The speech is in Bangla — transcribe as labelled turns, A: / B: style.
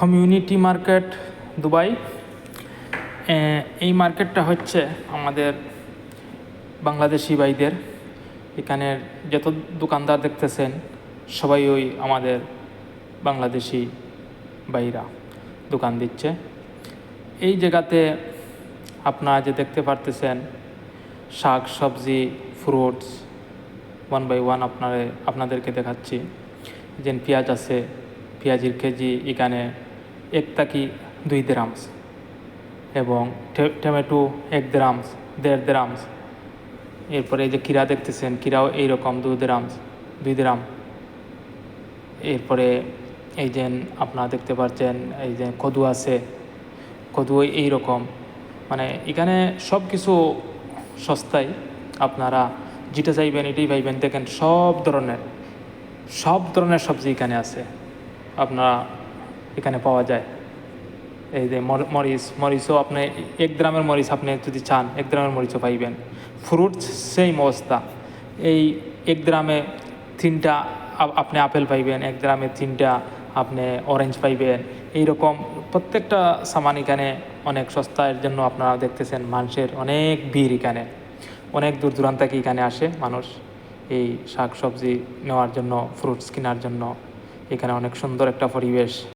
A: Community market Dubai. এই মার্কেটটা হচ্ছে আমাদের বাংলাদেশি ভাইদের। এখানের যত দোকানদার দেখতেছেন সবাই ওই আমাদের বাংলাদেশি ভাইরা দোকান দিচ্ছে। এই জায়গাতে আপনারা যে দেখতে পারতেছেন শাক সবজি ফ্রুটস ওয়ান বাই ওয়ান আপনাদেরকে দেখাচ্ছি। যেন পেঁয়াজ আছে, পেঁয়াজের কেজি এখানে 1 টাকি 2 দিরহামস, এবং টমেটো 1 দিরহামস 1.5 দিরহামস। এরপরে এই যে কিরা দেখতেছেন, কিরাও এইরকম 2 দিরহাম। এরপরে এই যে আপনারা দেখতে পাচ্ছেন এই যে কদু আছে, কদু এইরকম। মানে এখানে সব কিছু সস্তায়, আপনারা যেটা চাইবেন এটাই পাইবেন। দেখেন সব ধরনের সবজি এখানে আছে, আপনারা এখানে পাওয়া যায়। এই যে মরিচও আপনি 1 গ্রামের মরিচ আপনি যদি চান 1 গ্রামের মরিচও পাইবেন। ফ্রুটস সেম অবস্থা, এই 1 গ্রামে 3টা আপনি আপেল পাইবেন, 1 গ্রামে 3টা আপনি অরেঞ্জ পাইবেন। এইরকম প্রত্যেকটা সামান এখানে অনেক সস্তা। এর জন্য আপনারা দেখতেছেন মানুষের অনেক ভিড় এখানে, অনেক দূর দূরান্ত থেকে এখানে আসে মানুষ এই শাক সবজি নেওয়ার জন্য, ফ্রুটস কেনার জন্য। এখানে অনেক সুন্দর একটা পরিবেশ।